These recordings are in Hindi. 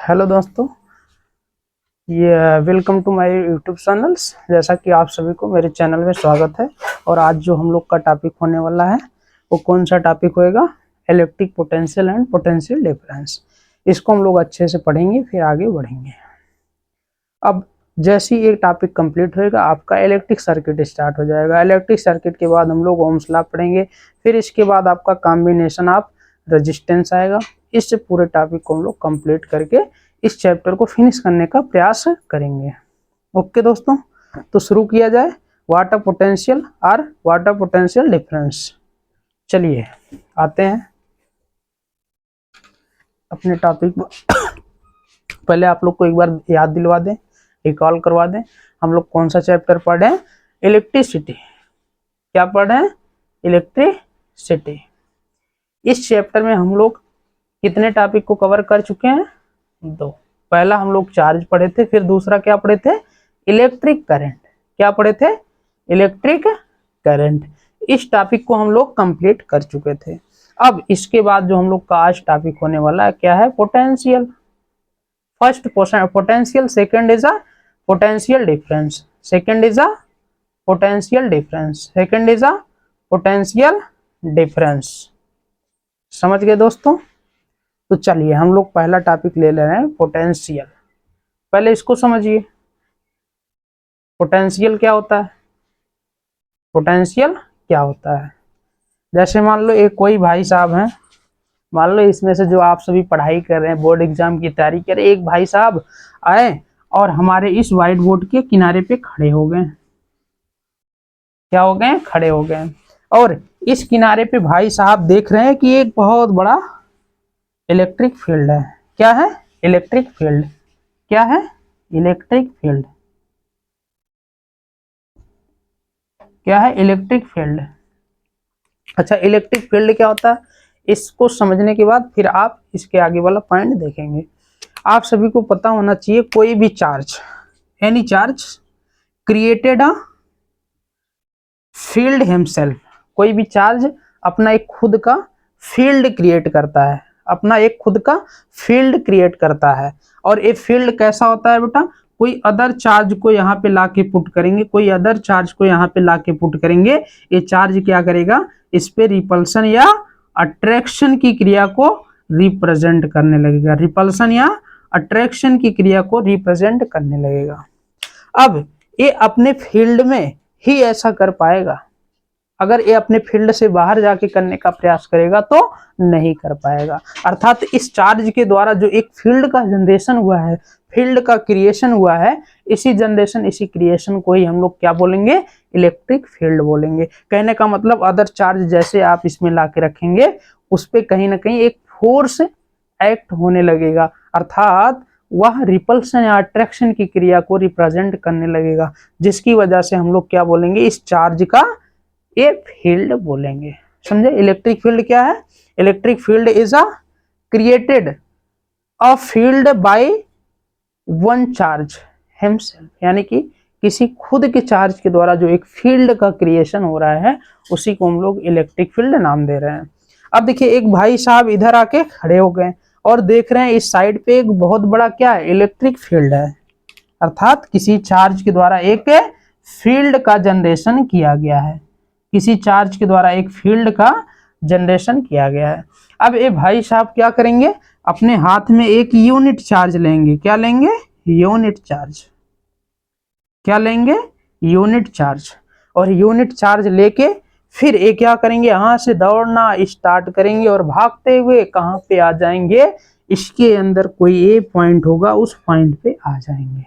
हेलो दोस्तों, ये welcome to my YouTube channels. जैसा कि आप सभी को मेरे चैनल में स्वागत है। और आज जो हम लोग का टॉपिक होने वाला है वो कौन सा टॉपिक होएगा? Electric potential and potential difference. इसको हम लोग अच्छे से पढ़ेंगे, फिर आगे बढ़ेंगे। अब जैसे ही एक टॉपिक कंप्लीट होएगा आपका इलेक्ट्रिक सर्किट स्टार्ट हो जाएगा। इलेक्ट्रिक सर्किट के बाद हम लोग ओम्स लॉ पढ़ेंगे, फिर इसके बाद आपका कॉम्बिनेशन ऑफ रेजिस्टेंस आएगा। इससे पूरे टॉपिक को हम लोग कंप्लीट करके इस चैप्टर को फिनिश करने का प्रयास करेंगे। ओके दोस्तों, तो शुरू किया जाए। वाटर पोटेंशियल और वाटर पोटेंशियल डिफरेंस। चलिए आते हैं अपने टॉपिक पर। पहले आप लोग को एक बार याद दिलवा दें, रिकॉल करवा दें, हम लोग कौन सा चैप्टर पढ़ रहे हैं? इलेक्ट्रिसिटी। क्या पढ़ रहे हैं? इलेक्ट्रिसिटी। इस चैप्टर में हम लोग कितने टॉपिक को कवर कर चुके हैं? दो। पहला हम लोग चार्ज पढ़े थे, फिर दूसरा क्या पढ़े थे? Electric current. क्या पढ़े थे? Electric current. इस टॉपिक को हम लोग कंप्लीट कर चुके थे। अब इसके बाद जो हम लोग का आज टॉपिक होने वाला है क्या है? Potential. First potential, second is a potential difference, second is a potential difference, second is a potential difference. समझ गए दोस्तों? तो चलिए हम लोग पहला टॉपिक ले रहे हैं पोटेंशियल। पहले इसको समझिए, पोटेंशियल क्या होता है? पोटेंशियल क्या होता है? जैसे मान लो एक कोई भाई साहब हैं, मान लो इसमें से जो आप सभी पढ़ाई कर रहे हैं, बोर्ड एग्जाम की तैयारी कर रहे हैं, एक भाई साहब आए और हमारे इस व्हाइट बोर्ड के किनारे पे खड़े हो गए। क्या हो गए? खड़े हो गए। और इस किनारे पे भाई साहब देख रहे हैं कि एक बहुत बड़ा इलेक्ट्रिक फील्ड है। क्या है? Electric field. क्या है? Electric field. क्या है? Electric field. अच्छा, इलेक्ट्रिक फील्ड क्या होता है? इसको समझने के बाद फिर आप इसके आगे वाला पॉइंट देखेंगे। आप सभी को पता होना चाहिए, कोई भी charge, any charge created a field himself. कोई भी चार्ज अपना एक खुद का फील्ड क्रिएट करता है, अपना एक खुद का फील्ड क्रिएट करता है। और ये फील्ड कैसा होता है बेटा? कोई अदर चार्ज को यहाँ पे लाके पुट करेंगे, कोई अदर चार्ज को यहाँ पे लाके पुट करेंगे, ये चार्ज क्या करेगा? इस पे रिपल्सन या अट्रैक्शन की क्रिया को रिप्रेजेंट करने लगेगा। रिपल्सन या अट्रैक्शन की क्रिया को रिप्रेजेंट करने लगेगा। अब ये अपने फील्ड में ही ऐसा कर पाएगा। अगर ये अपने फील्ड से बाहर जाके करने का प्रयास करेगा तो नहीं कर पाएगा। अर्थात इस चार्ज के द्वारा जो एक फील्ड का जनरेशन हुआ है, फील्ड का क्रिएशन हुआ है, इसी जनरेशन, इसी क्रिएशन को ही हम लोग क्या बोलेंगे? इलेक्ट्रिक फील्ड बोलेंगे। कहने का मतलब अदर चार्ज जैसे आप इसमें ला के रखेंगे, उस पर कहीं ना कहीं एक फोर्स एक्ट होने लगेगा। अर्थात वह रिपल्सन या अट्रैक्शन की क्रिया को रिप्रेजेंट करने लगेगा, जिसकी वजह से हम लोग क्या बोलेंगे? इस चार्ज का ये फील्ड बोलेंगे। समझे? इलेक्ट्रिक फील्ड क्या है? Electric field is a created a field by one charge himself. यानी कि किसी खुद के चार्ज के द्वारा जो एक फील्ड का क्रिएशन हो रहा है, उसी को हम लोग इलेक्ट्रिक फील्ड नाम दे रहे हैं। अब देखिए, एक भाई साहब इधर आके खड़े हो गए और देख रहे हैं इस साइड पे एक बहुत बड़ा क्या है? इलेक्ट्रिक फील्ड है। अर्थात किसी चार्ज के द्वारा एक फील्ड का जनरेशन किया गया है, किसी चार्ज के द्वारा एक फील्ड का जनरेशन किया गया है। अब ये भाई साहब क्या करेंगे? अपने हाथ में एक यूनिट चार्ज लेंगे। क्या लेंगे? Unit charge. क्या लेंगे? Unit charge. और यूनिट चार्ज लेके फिर ये क्या करेंगे? यहाँ से दौड़ना स्टार्ट करेंगे और भागते हुए कहाँ पे आ जाएंगे? इसके अंदर कोई ए पॉइंट होगा, उस पॉइंट पे आ जाएंगे,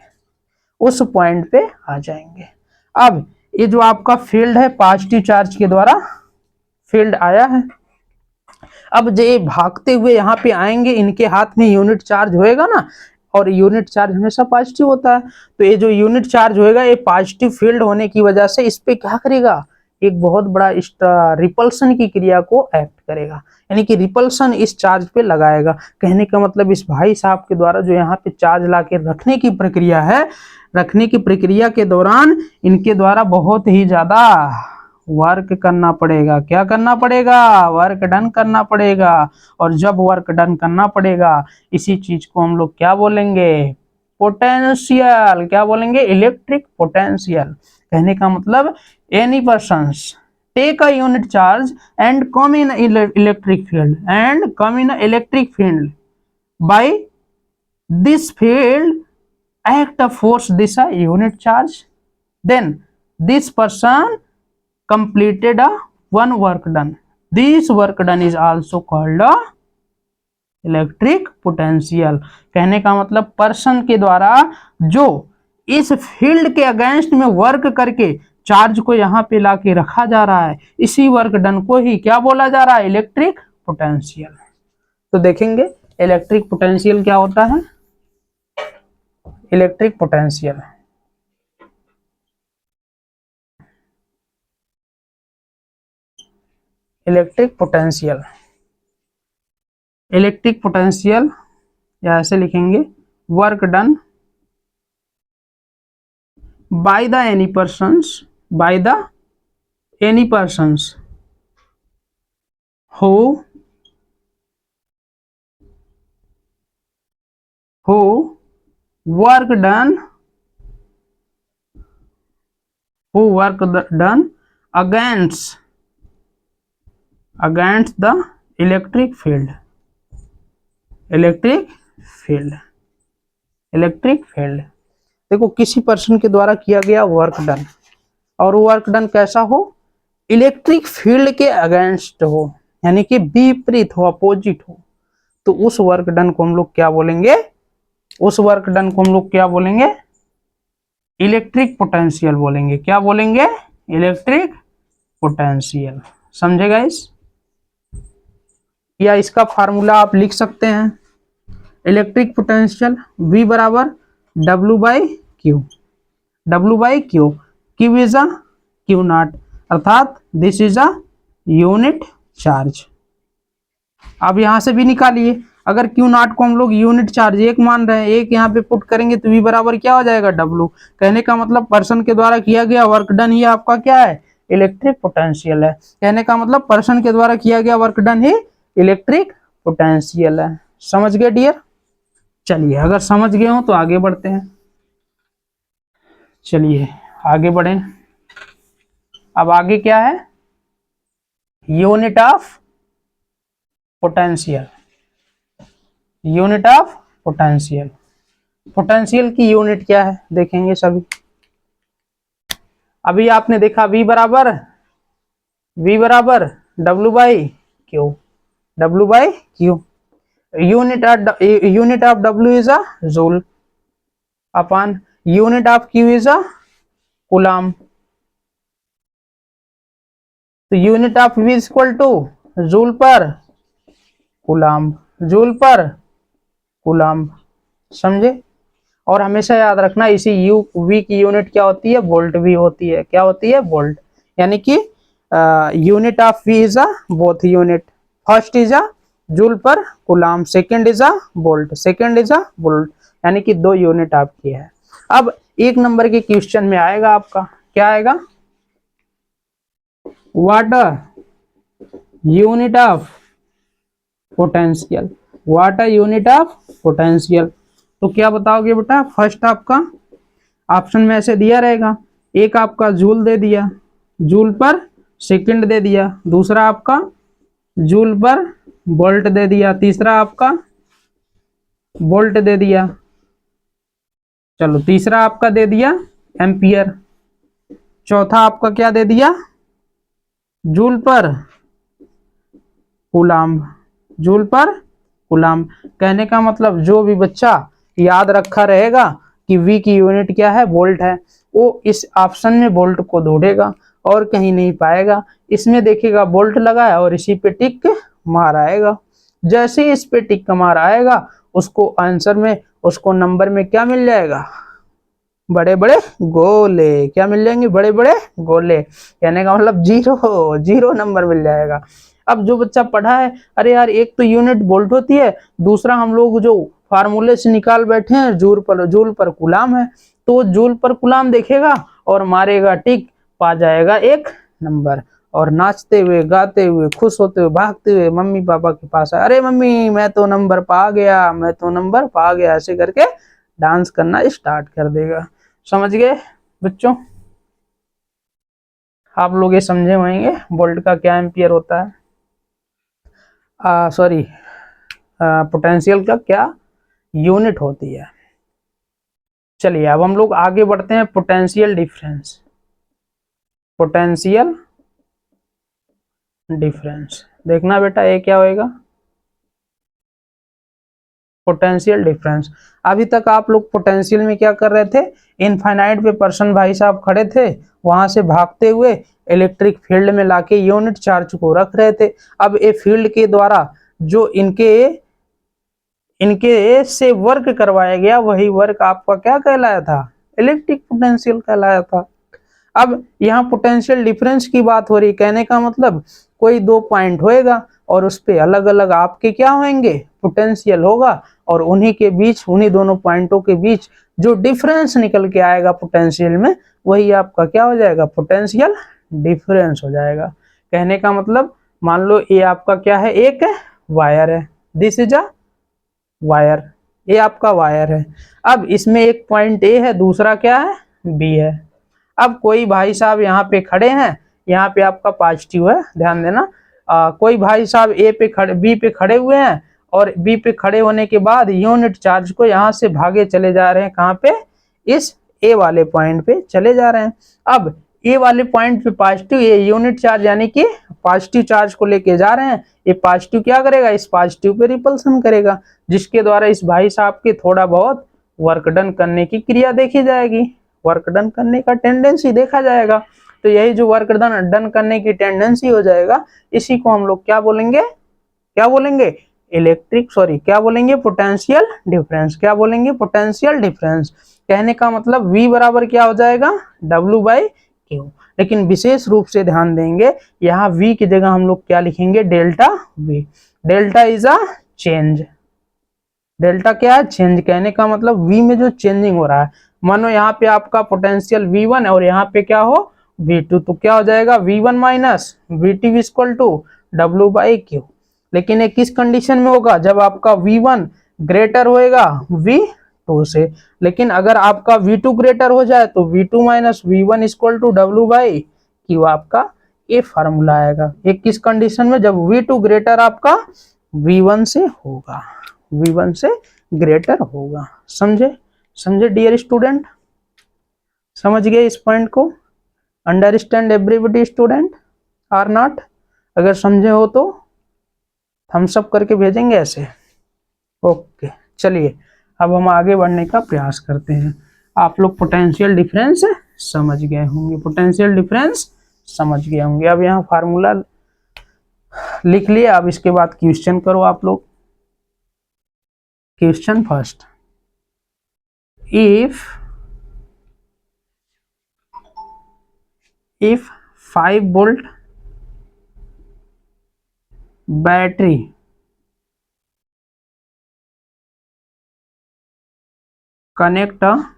उस पॉइंट पे आ जाएंगे। अब ये जो आपका फील्ड है, पॉजिटिव चार्ज के द्वारा फील्ड आया है। अब ये भागते हुए यहाँ पे आएंगे, इनके हाथ में यूनिट चार्ज होएगा ना, और यूनिट चार्ज हमेशा पॉजिटिव होता है। तो ये जो यूनिट चार्ज होएगा, ये पॉजिटिव फील्ड होने की वजह से इस पे क्या करेगा? एक बहुत बड़ा रिपल्सन की क्रिया को एक्ट करेगा, यानी कि रिपल्सन इस चार्ज पे लगाएगा। कहने का मतलब इस भाई साहब के द्वारा जो यहाँ पे चार्ज ला के रखने की प्रक्रिया है, रखने की प्रक्रिया के दौरान इनके द्वारा बहुत ही ज्यादा वर्क करना पड़ेगा। क्या करना पड़ेगा? वर्क डन करना पड़ेगा। और जब वर्क डन करना पड़ेगा, इसी चीज को हम लोग क्या बोलेंगे? पोटेंशियल। क्या बोलेंगे? Electric potential. कहने का मतलब any persons take a unit charge and come in electric field by this field act a force this a unit charge, then this person completed a one work done. This work done is also called a electric potential. कहने का मतलब पर्सन के द्वारा जो इस फील्ड के अगेंस्ट में वर्क करके चार्ज को यहाँ पे लाके रखा जा रहा है, इसी वर्क डन को ही क्या बोला जा रहा है? Electric potential. तो देखेंगे इलेक्ट्रिक पोटेंशियल क्या होता है। इलेक्ट्रिक पोटेंशियल या ऐसे लिखेंगे work done by the any persons who work done against the electric field। देखो किसी पर्सन के द्वारा किया गया वर्क डन, और वर्क डन कैसा हो? इलेक्ट्रिक फील्ड के अगेंस्ट हो, यानी कि विपरीत हो, अपोजिट हो, तो उस वर्क डन को हम लोग क्या बोलेंगे? इलेक्ट्रिक पोटेंशियल बोलेंगे। क्या बोलेंगे? Electric potential. समझे गाइस? या इसका फार्मूला आप लिख सकते हैं, इलेक्ट्रिक पोटेंशियल V बराबर W by Q. Q is a Q not, अर्थात this is a unit charge. अब यहां से भी निकालिए, अगर क्यू नॉट को हम लोग यूनिट चार्ज 1 मान रहे हैं, 1 यहाँ पे पुट करेंगे तो V बराबर क्या हो जाएगा? W। कहने का मतलब पर्सन के द्वारा किया गया वर्क डन ही आपका क्या है? इलेक्ट्रिक पोटेंशियल है। कहने का मतलब पर्सन के द्वारा किया गया वर्क डन ही इलेक्ट्रिक पोटेंशियल है। समझ गए डियर? चलिए, अगर समझ गए हो तो आगे बढ़ते हैं। चलिए आगे बढ़े। अब आगे क्या है? Unit of potential. पोटेंशियल की यूनिट क्या है देखेंगे सभी। अभी आपने देखा V बराबर W by Q. Unit of W is a joule upon unit of Q is a coulomb. तो unit of V is equal to joule पर कूलम। समझे? और हमेशा याद रखना इसी V की यूनिट क्या होती है? वोल्ट भी होती है। क्या होती है? वोल्ट। यानी कि unit of V is a both unit, first is a joule पर coulomb, second is a volt, यानी कि 2 यूनिट आपकी है। अब 1 नंबर के क्वेश्चन में आएगा आपका, क्या आएगा? What unit of potential. तो क्या बताओगे बेटा? फर्स्ट आपका ऑप्शन में ऐसे दिया रहेगा, एक आपका जूल दे दिया, जूल पर सेकंड दे दिया, दूसरा आपका जूल पर वोल्ट दे दिया, तीसरा आपका वोल्ट दे दिया, चलो तीसरा आपका दे दिया एम्पियर, चौथा आपका क्या दे दिया? जूल पर कूलम। कहने का मतलब जो भी बच्चा याद रखा रहेगा कि V की यूनिट क्या है? वोल्ट है, वो इस ऑप्शन में वोल्ट को ढूंढेगा और कहीं नहीं पाएगा। इसमें देखेगा वोल्ट लगा है और इसी पे टिक मार आएगा। जैसे ही इस पे टिक का मार आएगा, उसको आंसर में, उसको नंबर में क्या मिल जाएगा? बड़े बड़े गोले। क्या मिल जाएंगे? बड़े बड़े गोले। कहने का मतलब 0 नंबर मिल जाएगा। अब जो बच्चा पढ़ा है, अरे यार एक तो यूनिट वोल्ट होती है, दूसरा हम लोग जो फार्मूले से निकाल बैठे हैं जूल पर कूलम है, तो जूल पर कूलम देखेगा और मारेगा टिक, पा जाएगा एक नंबर। और नाचते हुए, गाते हुए, खुश होते हुए, भागते हुए मम्मी पापा के पास आए, अरे मम्मी मैं तो नंबर पा गया, मैं तो नंबर पा गया, ऐसे करके डांस करना स्टार्ट कर देगा। समझ गए बच्चों? आप लोग ये समझे होंगे वोल्ट का क्या एम्पियर होता है, सॉरी पोटेंशियल का क्या यूनिट होती है। चलिए अब हम लोग आगे बढ़ते हैं, पोटेंशियल डिफरेंस। पोटेंशियल डिफरेंस देखना बेटा, ये क्या होएगा, पोटेंशियल डिफरेंस। अभी तक आप लोग पोटेंशियल में क्या कर रहे थे, इनफाइनाइट पे पर्सन भाई साहब खड़े थे, वहां से भागते हुए इलेक्ट्रिक फील्ड में लाके यूनिट चार्ज को रख रहे थे। अब ये फील्ड के द्वारा जो इनके से वर्क करवाया गया, वही वर्क आपका क्या कहलाया था, इलेक्ट्रिक पोटेंशियल कहलाया था। अब यहाँ पोटेंशियल डिफरेंस की बात हो रही, कहने का मतलब कोई दो पॉइंट होएगा और उस पे अलग अलग आपके क्या होंगे, पोटेंशियल होगा, और उन्हीं के बीच, उन्हीं दोनों पॉइंटों के बीच जो डिफरेंस निकल के आएगा पोटेंशियल में, वही आपका क्या हो जाएगा, पोटेंशियल डिफरेंस हो जाएगा। कहने का मतलब मान लो ये आपका क्या है, एक वायर है, दिस इज अ वायर, ये आपका वायर है। अब इसमें एक पॉइंट ए है, दूसरा क्या है, बी है। अब कोई भाई साहब यहाँ पे खड़े हैं, यहाँ पे आपका पॉजिटिव है, ध्यान देना। कोई भाई साहब ए पे खड़े, बी पे खड़े हुए हैं, और बी पे खड़े होने के बाद यूनिट चार्ज को यहाँ से भागे चले जा रहे हैं, कहाँ पे, इस ए वाले पॉइंट पे चले जा रहे हैं। अब ए वाले पॉइंट पे पॉजिटिव, ये यूनिट चार्ज यानी कि पॉजिटिव चार्ज को लेके जा रहे हैं, ये पॉजिटिव क्या करेगा, इस पॉजिटिव पे रिपल्सन करेगा, जिसके द्वारा इस भाई साहब के थोड़ा बहुत वर्क डन करने की क्रिया देखी जाएगी, वर्क डन करने का टेंडेंसी देखा जाएगा। तो यही जो वर्क डन करने की टेंडेंसी हो जाएगा, इसी को हम लोग क्या बोलेंगे, क्या बोलेंगे, इलेक्ट्रिक, सॉरी क्या बोलेंगे, पोटेंशियल डिफरेंस। क्या बोलेंगे, पोटेंशियल डिफरेंस। कहने का मतलब V बराबर क्या हो जाएगा, W/Q। लेकिन विशेष रूप से ध्यान देंगे, यहाँ V की जगह हम लोग क्या लिखेंगे, delta V। Delta is a change, delta क्या है, चेंज। कहने का मतलब V में जो चेंजिंग हो रहा है, मानो यहाँ पे आपका पोटेंशियल V1 और यहाँ पे क्या हो, V2, तो क्या हो जाएगा, V1 minus V2 equal to W/Q। लेकिन ये किस कंडीशन में होगा, जब आपका V1 ग्रेटर होएगा V2 से। लेकिन अगर आपका V2 ग्रेटर हो जाए तो V2 minus V1 equal to W/Q आपका ये फार्मूला आएगा। ये किस कंडीशन में, जब V2 ग्रेटर आपका V1 से होगा, V1 से ग्रेटर होगा। समझे, समझे डियर स्टूडेंट, समझ गए इस पॉइंट को, understand everybody student are not? अगर समझे हो तो थम्स अप करके भेजेंगे ऐसे। ओके चलिए अब हम आगे बढ़ने का प्रयास करते हैं। आप लोग पोटेंशियल डिफरेंस समझ गए होंगे, पोटेंशियल डिफरेंस समझ गए होंगे। अब यहाँ फार्मूला लिख लिए, अब इसके बाद क्वेश्चन करो आप लोग। Question first, if 5 volt battery connect a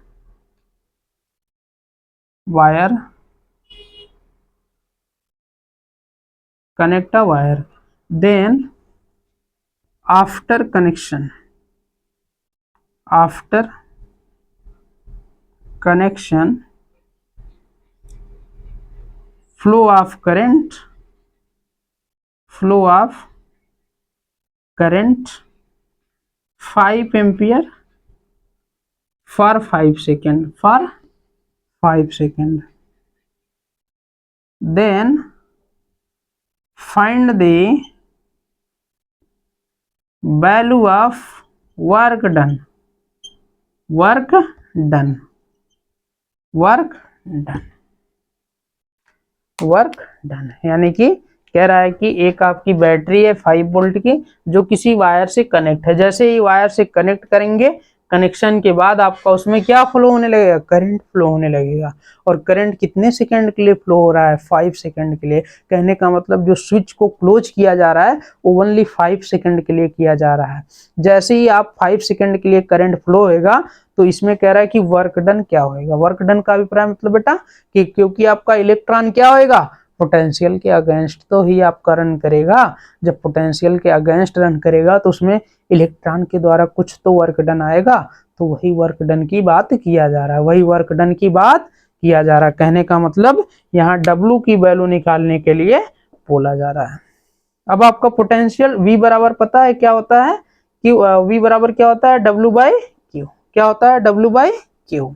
wire, then after connection flow of current 5 ampere for 5 second, then find the value of work done, यानी कि कह रहा है कि एक आपकी बैटरी है 5 वोल्ट की, जो किसी वायर से कनेक्ट है। जैसे ही वायर से कनेक्ट करेंगे, कनेक्शन के बाद आपका उसमें क्या फ्लो होने लगेगा, करंट फ्लो होने लगेगा। और करंट कितने सेकंड के लिए फ्लो हो रहा है, 5 सेकंड के लिए। कहने का मतलब जो स्विच को क्लोज किया जा रहा है वो ओनली 5 सेकंड के लिए किया जा रहा है। जैसे ही आप 5 सेकंड के लिए करंट फ्लो होएगा, तो इसमें कह रहा है कि वर्क डन क्या होएगा। वर्क डन का अभिप्राय मतलब बेटा कि क्योंकि आपका इलेक्ट्रॉन क्या होएगा, पोटेंशियल के अगेंस्ट तो ही आपका रन करेगा। जब पोटेंशियल के अगेंस्ट रन करेगा तो उसमें इलेक्ट्रॉन के द्वारा कुछ तो वर्क डन आएगा, तो वही वर्क डन की बात किया जा रहा है, वही वर्क डन की बात किया जा रहा है। कहने का मतलब यहाँ W की वैल्यू निकालने के लिए बोला जा रहा है। अब आपका पोटेंशियल V बराबर पता है क्या होता है, कि V बराबर क्या होता है, W/Q। क्या होता है, W/Q।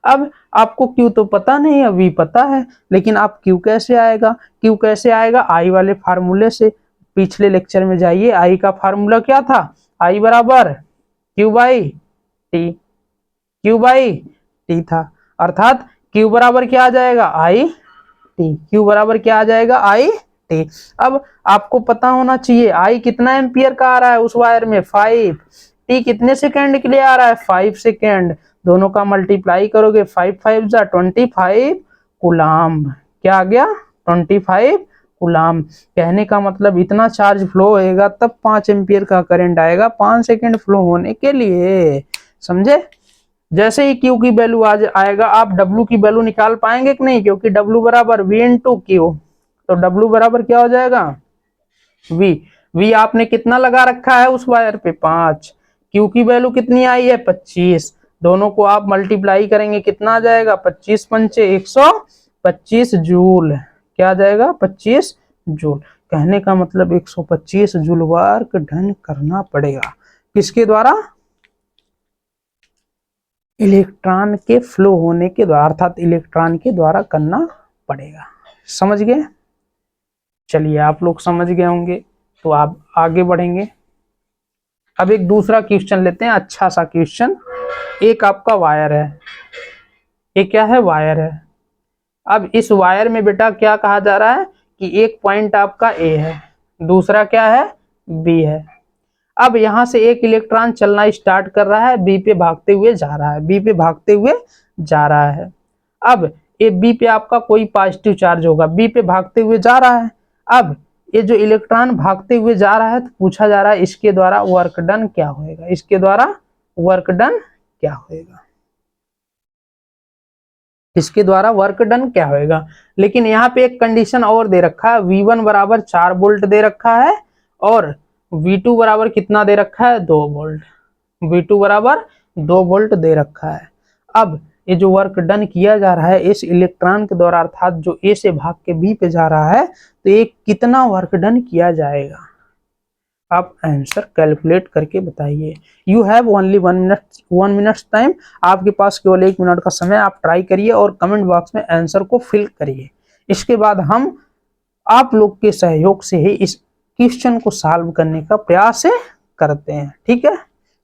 अब आपको Q तो पता नहीं है, V पता है, लेकिन आप Q कैसे आएगा, Q कैसे आएगा, I वाले फार्मूले से। पिछले लेक्चर में जाइए, I का फार्मूला क्या था, I बराबर Q/T, Q/T था। अर्थात Q बराबर क्या आ जाएगा, I/T। Q बराबर क्या आ जाएगा, I/T। अब आपको पता होना चाहिए I कितना एम्पियर का आ रहा है उस वायर में, 5। T कितने सेकेंड के लिए आ रहा है, 5 सेकेंड। दोनों का मल्टीप्लाई करोगे, 5 5 जा 25 कूलाम। क्या आ गया, 25 कूलाम। कहने का मतलब इतना चार्ज फ्लो होएगा तब 5 एम्पियर का करंट आएगा 5 सेकेंड फ्लो होने के लिए। समझे। जैसे ही Q की वैल्यू आएगा, आप W की वैल्यू निकाल पाएंगे कि नहीं, क्योंकि W बराबर V इंटू Q। तो W बराबर क्या हो जाएगा, V आपने कितना लगा रखा है उस वायर पे, 5। Q की वैल्यू कितनी आई है, 25। दोनों को आप मल्टीप्लाई करेंगे, कितना आ जाएगा, 25 पंचे 125 जूल। क्या आ जाएगा, 25 जूल। कहने का मतलब 125 जूल वर्क डन करना पड़ेगा, किसके द्वारा, इलेक्ट्रॉन के फ्लो होने के द्वारा, अर्थात इलेक्ट्रॉन के द्वारा करना पड़ेगा। समझ गए। चलिए आप लोग समझ गए होंगे तो आप आगे बढ़ेंगे। अब एक दूसरा क्वेश्चन लेते हैं, अच्छा सा क्वेश्चन। एक आपका वायर है, एक क्या है, वायर है। अब इस वायर में बेटा क्या कहा जा रहा है कि एक पॉइंट आपका A है, दूसरा क्या है, B है। अब यहां से एक इलेक्ट्रॉन चलना स्टार्ट कर रहा है, B पे भागते हुए जा रहा है, B पे भागते हुए जा रहा है। अब ये B पे आपका कोई पॉजिटिव चार्ज होगा, B पे भागते हुए जा रहा है। अब ये जो इलेक्ट्रॉन भागते हुए जा रहा है, तो पूछा जा रहा है इसके द्वारा वर्क डन क्या होएगा, इसके द्वारा वर्क डन क्या होएगा, इसके द्वारा वर्क डन क्या होएगा। लेकिन यहाँ पे एक कंडीशन और दे रखा है, V1 बराबर 4 वोल्ट दे रखा है और V2 बराबर कितना दे रखा है, 2 वोल्ट। V2 बराबर 2 वोल्ट दे रखा है। अब ये जो वर्क डन किया जा रहा है इस इलेक्ट्रॉन के द्वारा, अर्थात जो A से भाग के B पे जा रहा है, तो ये कितना वर्क डन किया जाएगा, आप आंसर कैलकुलेट करके बताइए। You have only 1 minute time, आपके पास केवल 1 मिनट का समय। आप ट्राई करिए और कमेंट बॉक्स में आंसर को फिल करिए। इसके बाद हम आप लोग के सहयोग से ही इस क्वेश्चन को सॉल्व करने का प्रयास करते हैं। ठीक है,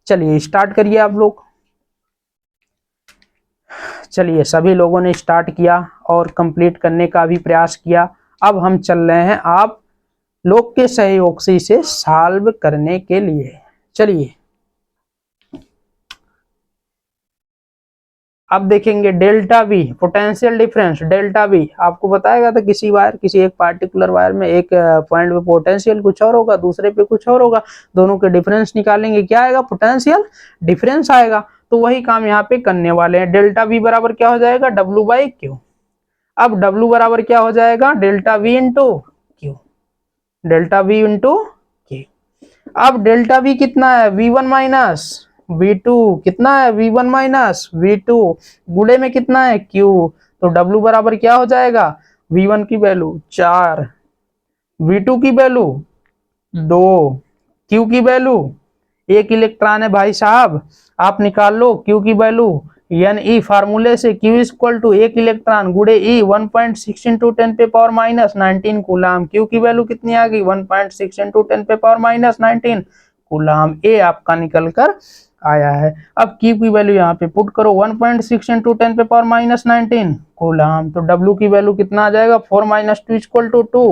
चलिए स्टार्ट करिए आप लोग। चलिए सभी लोगों ने स्टार्ट किया और कंप्लीट करने का भी प्रयास किया। अब हम चल रहे हैं आप लोग के सहयोग से इसे सॉल्व करने के लिए। चलिए अब देखेंगे delta we, potential difference delta we. आपको बताएगा था किसी वायर, किसी एक पार्टिकुलर वायर में एक पॉइंट पे पोटेंशियल कुछ और होगा, दूसरे पे कुछ और होगा, दोनों के डिफरेंस निकालेंगे, क्या आएगा, पोटेंशियल डिफरेंस आएगा। तो वही काम यहाँ पे करने वाले हैं। डेल्टा वी बराबर क्या हो जाएगा, W/Q। अब W बराबर क्या हो जाएगा, delta we into Q, delta we into Q। अब डेल्टा वी कितना है, V1 माइनस V2, कितना है, V1 माइनस V2, गुणे में कितना है, Q। तो W बराबर क्या हो जाएगा, V1 की वैल्यू 4, V2 की वैल्यू 2, Q की वैल्यू 1 इलेक्ट्रॉन है भाई साहब, आप निकाल लो Q की वैल्यू। Ne फार्मूले से Q is equal to 1 electron गुणे E 1.6 इंटू 10 पे पावर माइनस 19 कूलाम। Q की वैल्यू कितनी आ गई, 1.6 इंटू 10 पे पावर माइनस 19 कूलाम। A आपका निकल कर आया है। अब Q की वैल्यू यहाँ पे पुट करो, 1.6 इंटू 10 पे पावर माइनस 19 कूलाम। तो W की वैल्यू कितना आ जाएगा, 4 minus 2 equal to 2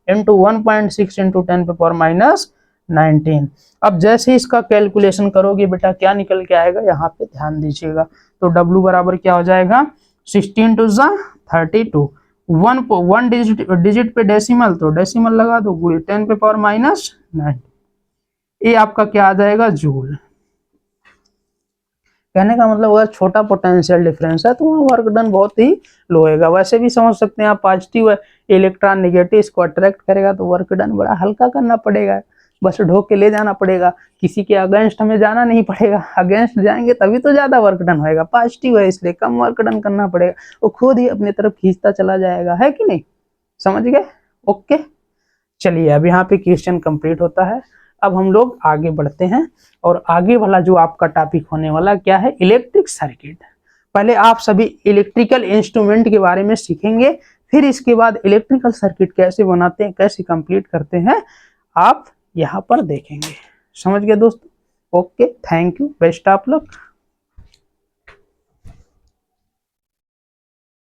into 1.6 into 10 पे पावर माइनस 19। अब जैसे ही इसका कैलकुलेशन करोगे बेटा क्या निकल के आएगा, यहाँ पे ध्यान दीजिएगा। तो W बराबर क्या हो जाएगा, 16 टू 32, 1 डिजिट पे डेसिमल, तो डेसिमल लगा दो, गुणे 10 पे पावर माइनस 9। ये आपका क्या आ जाएगा, जूल। कहने का मतलब अगर छोटा पोटेंशियल डिफरेंस है तो वहाँ वर्क डन बहुत ही लो होएगा। वैसे भी समझ सकते हैं आप, पॉजिटिव इलेक्ट्रॉन नेगेटिव इसको अट्रैक्ट करेगा तो वर्क डन बड़ा हल्का करना पड़ेगा, बस ढो के ले जाना पड़ेगा, किसी के अगेंस्ट हमें जाना नहीं पड़ेगा। अगेंस्ट जाएंगे तभी तो ज्यादा वर्क डन होएगा, पॉजिटिव है इसलिए कम वर्क डन करना पड़ेगा, वो खुद ही अपनी तरफ खींचता चला जाएगा, है कि नहीं, समझ गए। ओके, चलिए अब यहाँ पे क्वेश्चन कंप्लीट होता है। अब हम लोग आगे बढ़ते हैं और आगे वाला जो आपका टॉपिक होने वाला क्या है, इलेक्ट्रिक सर्किट। पहले आप सभी इलेक्ट्रिकल इंस्ट्रूमेंट के बारे में सीखेंगे, फिर इसके बाद इलेक्ट्रिकल सर्किट कैसे बनाते हैं, कैसे कंप्लीट करते हैं, आप यहाँ पर देखेंगे। समझ गए दोस्तों। Okay, thank you, best of luck.